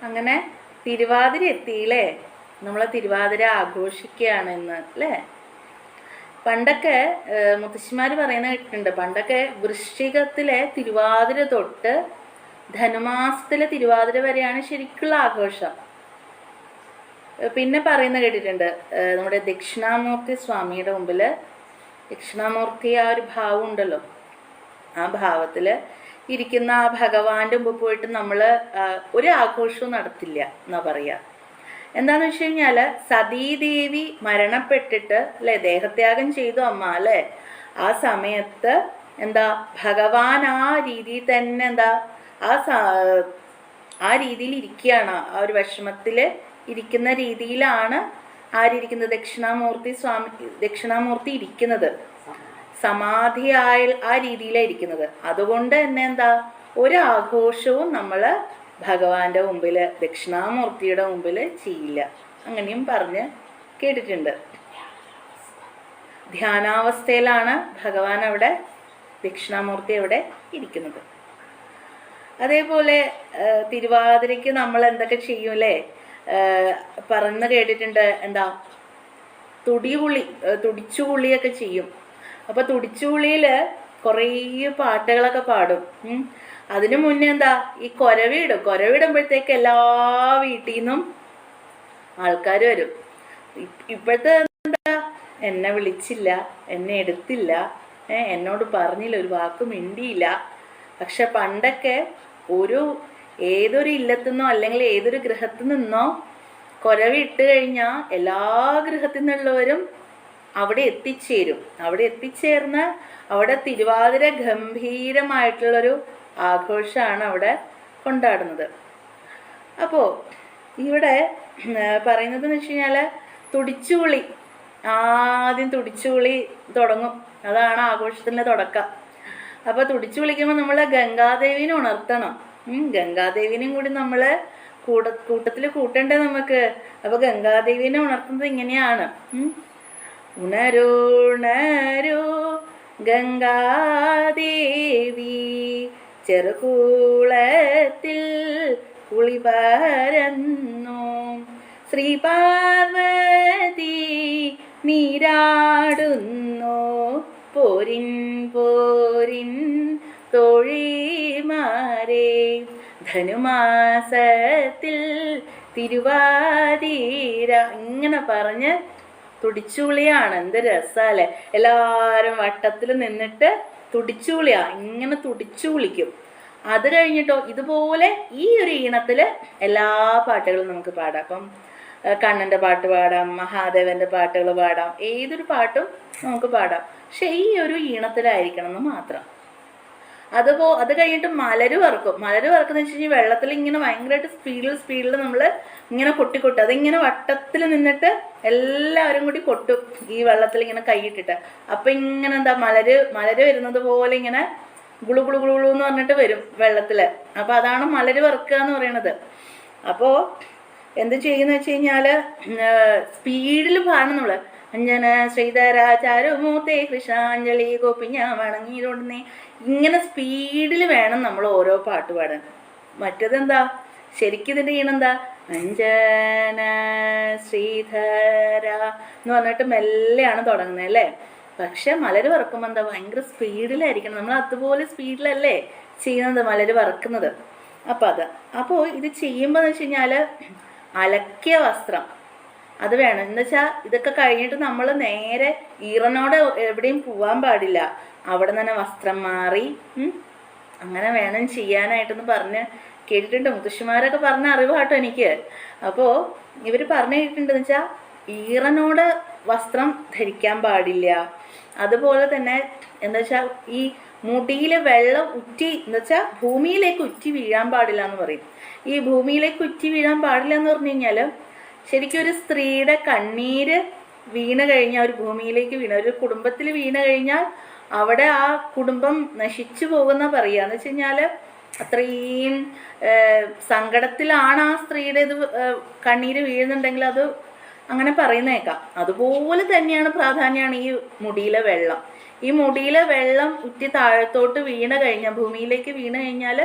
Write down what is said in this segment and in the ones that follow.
അങ്ങനെ തിരുവാതിര എത്തിയില്ലേ? നമ്മൾ തിരുവാതിര ആഘോഷിക്കുകയാണ് ഇന്ന് അല്ലേ? പണ്ടൊക്കെ മുത്തശ്ശിമാർ പറയുന്ന കേട്ടിട്ടുണ്ട്, പണ്ടൊക്കെ വൃശ്ചികത്തിലെ തിരുവാതിര തൊട്ട് ധനുമാസത്തിലെ തിരുവാതിര വരെയാണ് ശരിക്കുള്ള ആഘോഷം. പിന്നെ പറയുന്ന കേട്ടിട്ടുണ്ട്, നമ്മുടെ ദക്ഷിണാമൂർത്തി സ്വാമിയുടെ മുമ്പിൽ, ദക്ഷിണാമൂർത്തി ആ ഒരു ഭാവം ഉണ്ടല്ലോ, ആ ഭാവത്തിൽ ഇരിക്കുന്ന ആ ഭഗവാന്റെ മുമ്പ് പോയിട്ട് നമ്മൾ ഒരു ആഘോഷവും നടത്തില്ല എന്നാ പറയുക. എന്താന്ന് വെച്ച് കഴിഞ്ഞാൽ സതീദേവി മരണപ്പെട്ടിട്ട് അല്ലെ, ദേഹത്യാഗം ചെയ്തു അമ്മ അല്ലെ, ആ സമയത്ത് എന്താ ഭഗവാൻ ആ രീതിയിൽ തന്നെ എന്താ ആ രീതിയിൽ ഇരിക്കുകയാണ്, ആ ഒരു വിഷമത്തിൽ ഇരിക്കുന്ന രീതിയിലാണ് ആരിയ്ക്കുന്നത്, ദക്ഷിണാമൂർത്തി ഇരിക്കുന്നത്, സമാധിയായ ആ രീതിയിലാണ് ഇരിക്കുന്നത്. അതുകൊണ്ട് തന്നെ എന്താ ഒരു ആഘോഷവും നമ്മൾ ഭഗവാന്റെ മുമ്പിൽ, ദക്ഷിണാമൂർത്തിയുടെ മുമ്പിൽ ചെയ്യില്ല. അങ്ങനെയും പറഞ്ഞ് കേട്ടിട്ടുണ്ട്. ധ്യാനാവസ്ഥയിലാണ് ഭഗവാൻ അവിടെ, ദക്ഷിണാമൂർത്തി അവിടെ ഇരിക്കുന്നത്. അതേപോലെ തിരുവാതിരയ്ക്ക് നമ്മൾ എന്തൊക്കെ ചെയ്യും അല്ലേ? പറഞ്ഞു കേട്ടിട്ടുണ്ട്, എന്താ തുടിച്ചുപുളിയൊക്കെ ചെയ്യും. അപ്പൊ തുടിച്ചുപുളിയിൽ കുറേ പാട്ടുകളൊക്കെ പാടും. അതിനു മുന്നേ എന്താ ഈ കൊരവിടുമ്പോഴത്തേക്ക് എല്ലാ വീട്ടിൽ നിന്നും ആൾക്കാർ വരും. ഇപ്പോഴത്തെ എന്താ, എന്നെ വിളിച്ചില്ല, എന്നെ എടുത്തില്ല, എന്നോട് പറഞ്ഞില്ല, ഒരു വാക്ക് മിണ്ടിയില്ല. പക്ഷെ പണ്ടൊക്കെ ഏതൊരു ഇല്ലത്തുനിന്നോ അല്ലെങ്കിൽ ഏതൊരു ഗൃഹത്തിൽ നിന്നോ കൊരവിട്ട് കഴിഞ്ഞാൽ എല്ലാ ഗൃഹത്തിൽ നിന്നുള്ളവരും അവിടെ എത്തിച്ചേരും. അവിടെ എത്തിച്ചേർന്ന് അവിടെ തിരുവാതിര ഗംഭീരമായിട്ടുള്ളൊരു ആഘോഷമാണ് അവിടെ കൊണ്ടാടുന്നത്. അപ്പോൾ ഇവിടെ പറയുന്നത് എന്ന് വെച്ച് കഴിഞ്ഞാൽ തുടിച്ചുപുളി, ആദ്യം തുടിച്ചുപുളി തുടങ്ങും, അതാണ് ആഘോഷത്തിൻ്റെ തുടക്കം. അപ്പോൾ തുടിച്ചു വിളിക്കുമ്പോൾ നമ്മൾ ഗംഗാദേവിനെ ഉണർത്തണം. ഗംഗാദേവിനെയും കൂടി നമ്മൾ കൂട്ടത്തിൽ കൂട്ടണ്ടേ നമുക്ക്. അപ്പോൾ ഗംഗാദേവിനെ ഉണർത്തുന്നത് ഇങ്ങനെയാണ്: ഉണരൂ ഗംഗാദേവി, ചെറുകൂളത്തിൽ കുളിപരന്നു, ശ്രീ പാർവതി നീരാടുന്നു, പോരിൻ തോഴിമാരെ, ധനുമാസത്തിൽ തിരുവാതിര. ഇങ്ങനെ പറഞ്ഞ് തുടിച്ചുളിയാണ്. എന്ത് രസാല്ലേ! എല്ലാവരും വട്ടത്തിൽ നിന്നിട്ട് തുടിച്ചുളിയാ, ഇങ്ങനെ തുടിച്ചു വിളിക്കും. അത് കഴിഞ്ഞിട്ടോ ഇതുപോലെ ഈ ഒരു ഈണത്തിൽ എല്ലാ പാട്ടുകളും നമുക്ക് പാടാം. അപ്പം കണ്ണൻ്റെ പാട്ട് പാടാം, മഹാദേവന്റെ പാട്ടുകൾ പാടാം, ഏതൊരു പാട്ടും നമുക്ക് പാടാം. പക്ഷെ ഈ ഒരു ഈണത്തിലായിരിക്കണം എന്ന് മാത്രം. അത് കഴിഞ്ഞിട്ട് മലര് വറക്കുന്ന വെച്ച് കഴിഞ്ഞാൽ വെള്ളത്തിൽ ഇങ്ങനെ ഭയങ്കരമായിട്ട് സ്പീഡിൽ നമ്മൾ ഇങ്ങനെ കൊട്ടും. അതിങ്ങനെ വട്ടത്തിൽ നിന്നിട്ട് എല്ലാവരും കൂടി കൊട്ടും ഈ വെള്ളത്തിൽ ഇങ്ങനെ കൈയിട്ടിട്ട്. അപ്പൊ ഇങ്ങനെ എന്താ മലര് വരുന്നത് പോലെ ഇങ്ങനെ ഗുളു ഗുളു ഗുളു എന്ന് പറഞ്ഞിട്ട് വരും വെള്ളത്തില്. അപ്പൊ അതാണ് മലര് വറക്കുക എന്ന് പറയണത്. അപ്പോ എന്ത് ചെയ്യുന്ന വെച്ച് കഴിഞ്ഞാല് സ്പീഡിൽ പാടണം നമ്മള്. അഞ്ജന ശ്രീധരാചാരുമൂർത്തേ കൃഷ്ണാഞ്ജലി ഗോപിഞ്ഞ വണങ്ങിയിടുന്നേ, ഇങ്ങനെ സ്പീഡിൽ വേണം നമ്മൾ ഓരോ പാട്ട് പാടാൻ. മറ്റേതെന്താ ശരിക്കും ഇതിന്റെ ഈണെന്താ, അഞ്ജന ശ്രീധര എന്ന് പറഞ്ഞിട്ട് മെല്ലെയാണ് തുടങ്ങുന്നത് അല്ലേ. പക്ഷെ മലര് വറക്കുമ്പോൾ എന്താ ഭയങ്കര സ്പീഡിലായിരിക്കണം. നമ്മൾ അതുപോലെ സ്പീഡിലല്ലേ ചെയ്യുന്നത് മലര് വറക്കുന്നത്. അപ്പോൾ ഇത് ചെയ്യുമ്പോൾ എന്ന് വെച്ച് കഴിഞ്ഞാല് അലക്കിയ വസ്ത്രം അത് വേണം. എന്ന് വെച്ചാൽ ഇതൊക്കെ കഴിഞ്ഞിട്ട് നമ്മൾ നേരെ ഈറനോടെ എവിടെയും പോവാൻ പാടില്ല. അവിടെ തന്നെ വസ്ത്രം മാറി അങ്ങനെ വേണം ചെയ്യാനായിട്ടെന്ന് പറഞ്ഞ് കേട്ടിട്ടുണ്ട്. മുത്തശ്ശിമാരൊക്കെ പറഞ്ഞ അറിവാട്ടോ എനിക്ക്. അപ്പോൾ ഇവർ പറഞ്ഞു കേട്ടിട്ടുണ്ടെന്ന് വെച്ചാൽ ഈറനോട് വസ്ത്രം ധരിക്കാൻ പാടില്ല. അതുപോലെ തന്നെ എന്താ വെച്ചാൽ ഈ മുടിയിലെ വെള്ളം എന്ന് വെച്ചാൽ ഭൂമിയിലേക്ക് ഉറ്റി വീഴാൻ പാടില്ല എന്ന് പറയും. ഈ ഭൂമിയിലേക്ക് ഉറ്റി വീഴാൻ പാടില്ല എന്ന് പറഞ്ഞു കഴിഞ്ഞാൽ ശരിക്കും ഒരു സ്ത്രീയുടെ കണ്ണീര് വീണ് കഴിഞ്ഞാൽ, ഒരു ഭൂമിയിലേക്ക് ഒരു കുടുംബത്തിൽ വീണ് കഴിഞ്ഞാൽ അവിടെ ആ കുടുംബം നശിച്ചു പോകുന്ന പറയുക. എന്ന് വെച്ച് കഴിഞ്ഞാൽ അത്രയും സങ്കടത്തിലാണ് ആ സ്ത്രീയുടെ കണ്ണീര് വീഴുന്നുണ്ടെങ്കിൽ അത് അങ്ങനെ പറയുന്നേക്കാം. അതുപോലെ തന്നെയാണ് പ്രാധാന്യമാണ് ഈ മുടിയിലെ വെള്ളം. ഈ മുടിയിലെ വെള്ളം ഉറ്റി താഴത്തോട്ട് വീണ് കഴിഞ്ഞാൽ, ഭൂമിയിലേക്ക് വീണ് കഴിഞ്ഞാൽ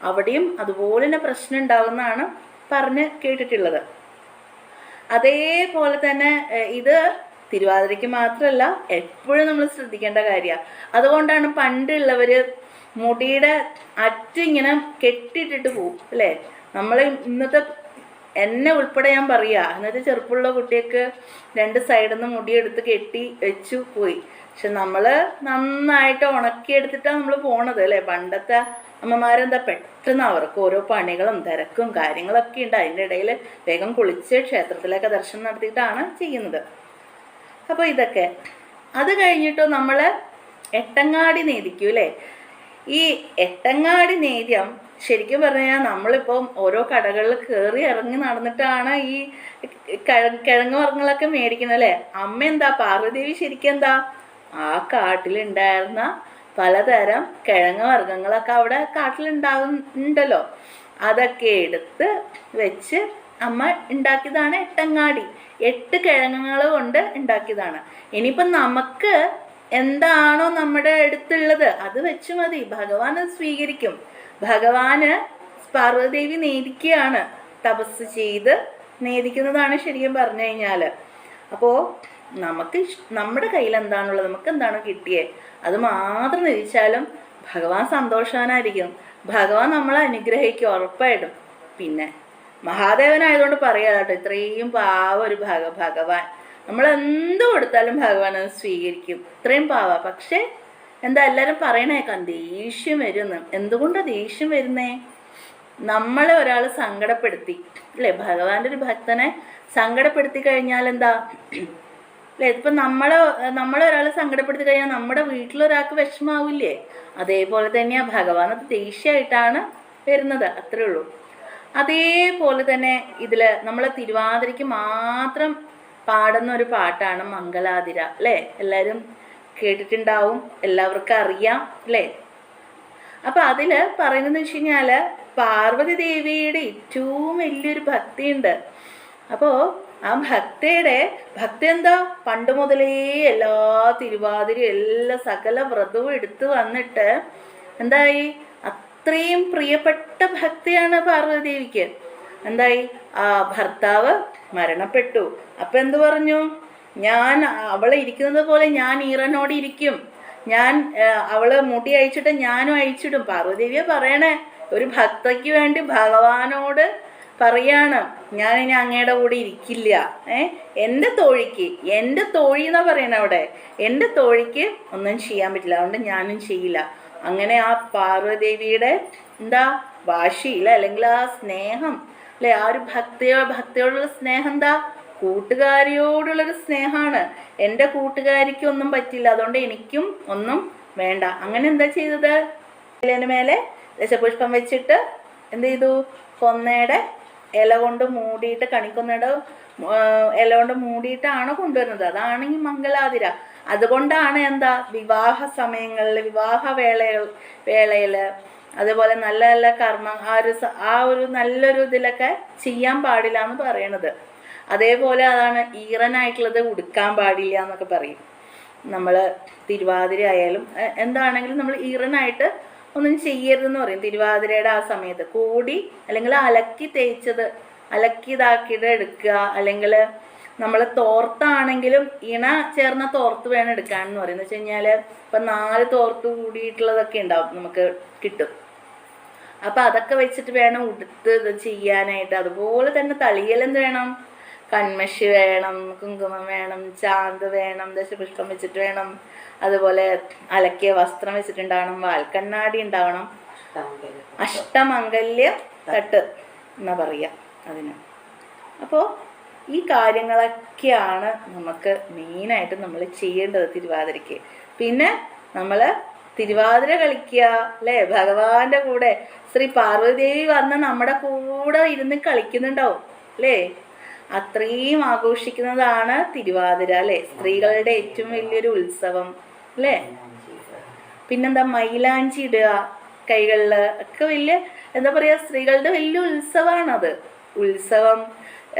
അവിടെയും അതുപോലെ തന്നെ പ്രശ്നം ഉണ്ടാകുന്നതാണ് പറഞ്ഞ് കേട്ടിട്ടുള്ളത്. അതേപോലെ തന്നെ ഇത് തിരുവാതിരയ്ക്ക് മാത്രമല്ല, എപ്പോഴും നമ്മൾ ശ്രദ്ധിക്കേണ്ട കാര്യമാണ്. അതുകൊണ്ടാണ് പണ്ടുള്ളവർ മുടിയുടെ അറ്റിങ്ങനെ കെട്ടിയിട്ടിട്ട് പോവും അല്ലേ. നമ്മൾ ഇന്നത്തെ എന്നെ ഉൾപ്പെടെ ഞാൻ പറയുക, എന്നിട്ട് ചെറുപ്പമുള്ള കുട്ടിയൊക്കെ 2 സൈഡിൽ നിന്ന് മുടിയെടുത്ത് കെട്ടി വെച്ചു പോയി. പക്ഷെ നമ്മൾ നന്നായിട്ട് ഉണക്കിയെടുത്തിട്ടാണ് നമ്മൾ പോണത് അല്ലേ. പണ്ടത്തെ അമ്മമാരെന്താ പെട്ടെന്ന് അവർക്ക് ഓരോ പണികളും തിരക്കും കാര്യങ്ങളൊക്കെ ഉണ്ട്. അതിൻ്റെ ഇടയിൽ വേഗം കുളിച്ച് ക്ഷേത്രത്തിലൊക്കെ ദർശനം നടത്തിയിട്ടാണ് ചെയ്യുന്നത്. അപ്പോൾ ഇതൊക്കെ അത് കഴിഞ്ഞിട്ടോ നമ്മൾ എട്ടങ്ങാടി നേദിക്കും അല്ലേ. ഈ എട്ടങ്ങാടി നേദ്യം ശരിക്കും പറഞ്ഞാൽ നമ്മളിപ്പം ഓരോ കടകളിൽ കയറി ഇറങ്ങി നടന്നിട്ടാണ് ഈ കിഴങ്ങ് വർഗ്ഗങ്ങളൊക്കെ മേടിക്കുന്നത് അല്ലേ. അമ്മ എന്താ, പാർവതീദേവി ശരിക്കും എന്താ, ആ കാട്ടിലുണ്ടായിരുന്ന പലതരം കിഴങ്ങ് വർഗ്ഗങ്ങളൊക്കെ അവിടെ കാട്ടിലുണ്ടാവുന്നുണ്ടല്ലോ, അതൊക്കെ എടുത്ത് വെച്ച് അമ്മ ഉണ്ടാക്കിയതാണ് എട്ടങ്ങാടി. 8 കിഴങ്ങുകൾ കൊണ്ട് ഉണ്ടാക്കിയതാണ്. ഇനിയിപ്പം നമുക്ക് എന്താണോ നമ്മുടെ അടുത്തുള്ളത് അത് വെച്ച് മതി, ഭഗവാൻ അത് സ്വീകരിക്കും. ഭഗവാന് പാർവതീദേവി നേദിക്കുകയാണ്, തപസ് ചെയ്ത് നേദിക്കുന്നതാണ് ശരിക്കും പറഞ്ഞു കഴിഞ്ഞാൽ. അപ്പോൾ നമുക്ക് നമ്മുടെ കയ്യിൽ എന്താണുള്ളത്, നമുക്ക് എന്താണ് കിട്ടിയേ അത് മാത്രം നേദിച്ചാലും ഭഗവാൻ സന്തോഷവാനായിരിക്കും. ഭഗവാൻ നമ്മളെ അനുഗ്രഹിക്കും ഉറപ്പായിട്ടും. പിന്നെ മഹാദേവനായതുകൊണ്ട് പറയാ കേട്ടോ, ഇത്രയും പാവ ഒരു ഭഗവാൻ, നമ്മൾ എന്ത് കൊടുത്താലും ഭഗവാൻ അത് സ്വീകരിക്കും. ഇത്രയും പാവ. പക്ഷെ എന്താ എല്ലാവരും പറയണേക്കാം ദേഷ്യം വരുന്നു. എന്തുകൊണ്ടാണ് ദേഷ്യം വരുന്നേ? നമ്മളെ ഒരാൾ സങ്കടപ്പെടുത്തി അല്ലേ, ഭഗവാന്റെ ഒരു ഭക്തനെ സങ്കടപ്പെടുത്തി കഴിഞ്ഞാൽ എന്താ അല്ലേ, ഇപ്പം നമ്മളെ ഒരാൾ സങ്കടപ്പെടുത്തി കഴിഞ്ഞാൽ നമ്മുടെ വീട്ടിലൊരാൾക്ക് വിഷമാവില്ലേ. അതേപോലെ തന്നെയാ ഭഗവാൻ അത് ദേഷ്യമായിട്ടാണ് വരുന്നത്, അത്രേ ഉള്ളൂ. അതേപോലെ തന്നെ ഇതിൽ നമ്മളെ തിരുവാതിരയ്ക്ക് മാത്രം പാടുന്ന ഒരു പാട്ടാണ് മംഗലാതിര അല്ലേ. എല്ലാവരും കേട്ടിട്ടുണ്ടാവും, എല്ലാവർക്കും അറിയാം അല്ലേ. അപ്പം അതിൽ പറയുന്നതെന്ന് വെച്ച് കഴിഞ്ഞാൽ പാർവതി ദേവിയുടെ ഏറ്റവും വലിയൊരു ഭക്തിയുണ്ട്. അപ്പോൾ ആ ഭക്തി എന്താ, പണ്ട് മുതലേ എല്ലാ തിരുവാതിരയും എല്ലാ സകല വ്രതവും എടുത്തു വന്നിട്ട് എന്തായി, അത്രയും പ്രിയപ്പെട്ട ഭക്തിയാണ് പാർവതി ദേവിക്ക്. എന്തായി, ആ ഭർത്താവ് മരണപ്പെട്ടു. അപ്പം എന്തു പറഞ്ഞു, ഞാൻ അവളെ ഇരിക്കുന്നത് പോലെ ഞാൻ ഈറനോട് ഇരിക്കും, ഞാൻ അവള് മുടി അഴിച്ചിട്ട് ഞാനും അഴിച്ചിടും. പാർവതിദേവിയെ പറയണേ, ഒരു ഭക്തയ്ക്ക് വേണ്ടി ഭഗവാനോട് പറയാണ്, ഞാൻ ഇനി അങ്ങയുടെ കൂടെ ഇരിക്കില്ല. എൻ്റെ തോഴിക്ക്, എൻ്റെ തോഴി എന്നാ പറയണ അവിടെ, എൻ്റെ തോഴിക്ക് ഒന്നും ചെയ്യാൻ പറ്റില്ല, അതുകൊണ്ട് ഞാനും ചെയ്യില്ല. അങ്ങനെ ആ പാർവതിദേവിയുടെ എന്താ വാശിയില്ല, അല്ലെങ്കിൽ ആ സ്നേഹം അല്ലെ, ആ ഒരു ഭക്തിയോടുള്ള സ്നേഹം എന്താ, കൂട്ടുകാരിയോടുള്ളൊരു സ്നേഹമാണ്. എൻ്റെ കൂട്ടുകാരിക്ക് ഒന്നും പറ്റില്ല, അതുകൊണ്ട് എനിക്കും ഒന്നും വേണ്ട. അങ്ങനെ എന്താ ചെയ്തത്, ഇലന് മേലെ ദശപുഷ്പം വെച്ചിട്ട് എന്ത് ചെയ്തു, കൊന്നയുടെ ഇല കൊണ്ട് മൂടിയിട്ട്, കണിക്കൊന്നയുടെ ഇല കൊണ്ട് മൂടിയിട്ടാണ് കൊണ്ടുവരുന്നത്. അതാണ് ഈ മംഗലാതിര. അതുകൊണ്ടാണ് എന്താ, വിവാഹ സമയങ്ങളിൽ, വിവാഹ വേളയിൽ അതുപോലെ നല്ല നല്ല കർമ്മം ആ ഒരു നല്ലൊരു ഇതിലൊക്കെ ചെയ്യാൻ പാടില്ല എന്ന് പറയണത്. അതേപോലെ അതാണ് ഈറനായിട്ടുള്ളത് ഉടുക്കാൻ പാടില്ല എന്നൊക്കെ പറയും. നമ്മൾ തിരുവാതിര ആയാലും എന്താണെങ്കിലും നമ്മൾ ഈറനായിട്ട് ഒന്നും ചെയ്യരുതെന്ന് പറയും. തിരുവാതിരയുടെ ആ സമയത്ത് കൂടി അല്ലെങ്കിൽ അലക്കി തേച്ചത് അലക്കി ഇതാക്കിയിട്ട് എടുക്കുക, അല്ലെങ്കിൽ നമ്മൾ തോർത്താണെങ്കിലും ഇണ ചേർന്ന തോർത്ത് വേണം എടുക്കാനെന്ന് പറയുന്നത് വെച്ച് കഴിഞ്ഞാൽ ഇപ്പം 4 തോർത്ത് കൂടിയിട്ടുള്ളതൊക്കെ ഉണ്ടാവും, നമുക്ക് കിട്ടും. അപ്പം അതൊക്കെ വെച്ചിട്ട് വേണം ഉടുത്ത് ഇത് ചെയ്യാനായിട്ട്. അതുപോലെ തന്നെ തളിയലെന്ത് വേണം, കൺമഷി വേണം, കുങ്കുമം വേണം, ചാന്ത് വേണം, ദശപുഷ്പം വെച്ചിട്ട് വേണം, അതുപോലെ അലക്കിയ വസ്ത്രം വെച്ചിട്ടുണ്ടാവണം, വാൽക്കണ്ണാടി ഉണ്ടാവണം, അഷ്ടമംഗല്യ തട്ട് എന്നാ പറയുക അതിന്. അപ്പോൾ ഈ കാര്യങ്ങളൊക്കെയാണ് നമുക്ക് മെയിനായിട്ട് നമ്മൾ ചെയ്യേണ്ടത് തിരുവാതിരയ്ക്ക്. പിന്നെ നമ്മൾ തിരുവാതിര കളിക്കുക അല്ലേ, ഭഗവാന്റെ കൂടെ ശ്രീ പാർവതിദേവി വന്ന് നമ്മുടെ കൂടെ ഇരുന്ന് കളിക്കുന്നുണ്ടാവും അല്ലേ. അത്രയും ആഘോഷിക്കുന്നതാണ് തിരുവാതിര അല്ലേ, സ്ത്രീകളുടെ ഏറ്റവും വലിയൊരു ഉത്സവം അല്ലേ. പിന്നെന്താ, മൈലാഞ്ചി ഇടുക കൈകളിൽ ഒക്കെ വലിയ എന്താ പറയുക, സ്ത്രീകളുടെ വലിയ ഉത്സവമാണത്. ഉത്സവം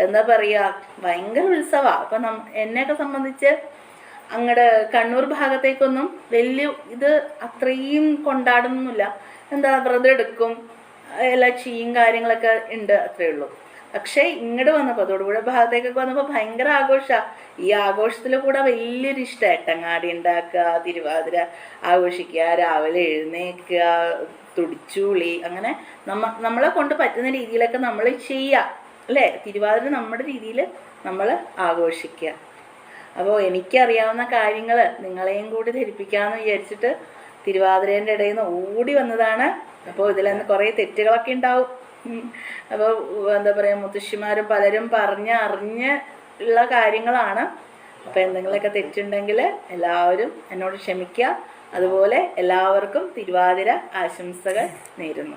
എന്താ പറയുക, ഭയങ്കര ഉത്സവമാണ്. അപ്പം എന്നെയൊക്കെ സംബന്ധിച്ച് അങ്ങടെ കണ്ണൂർ ഭാഗത്തേക്കൊന്നും വലിയ ഇത് അത്രയും കൊണ്ടാടുന്നില്ല. എന്താ, വ്രതം എടുക്കും, എല്ലാ ചീയും കാര്യങ്ങളൊക്കെ ഉണ്ട്, അത്രേ ഉള്ളൂ. പക്ഷേ ഇങ്ങോട്ട് വന്നപ്പോൾ തൊടുപുഴ ഭാഗത്തേക്കൊക്കെ വന്നപ്പോൾ ഭയങ്കര ആഘോഷമാണ്. ഈ ആഘോഷത്തിൽ കൂടെ വലിയൊരു ഇഷ്ടം എട്ടങ്ങാടി ഉണ്ടാക്കുക, തിരുവാതിര ആഘോഷിക്കുക, രാവിലെ എഴുന്നേൽക്കുക, തുടിച്ചുളി, അങ്ങനെ നമ്മളെ കൊണ്ട് പറ്റുന്ന രീതിയിലൊക്കെ നമ്മൾ ചെയ്യുക അല്ലേ. തിരുവാതിര നമ്മുടെ രീതിയിൽ നമ്മൾ ആഘോഷിക്കുക. അപ്പോൾ എനിക്കറിയാവുന്ന കാര്യങ്ങൾ നിങ്ങളെയും കൂടി ധരിപ്പിക്കാമെന്ന് വിചാരിച്ചിട്ട് തിരുവാതിരേൻ്റെ ഇടയിൽ നിന്ന് ഓടി വന്നതാണ്. അപ്പോൾ ഇതിൽ കുറേ തെറ്റുകളൊക്കെ ഉണ്ടാവും. അപ്പോൾ എന്താ പറയുക, മുത്തശ്ശിമാരും പലരും അറിഞ്ഞ് ഉള്ള കാര്യങ്ങളാണ്. അപ്പോൾ എന്തെങ്കിലുമൊക്കെ തെറ്റുണ്ടെങ്കിൽ എല്ലാവരും എന്നോട് ക്ഷമിക്കുക. അതുപോലെ എല്ലാവർക്കും തിരുവാതിര ആശംസകൾ നേരുന്നു.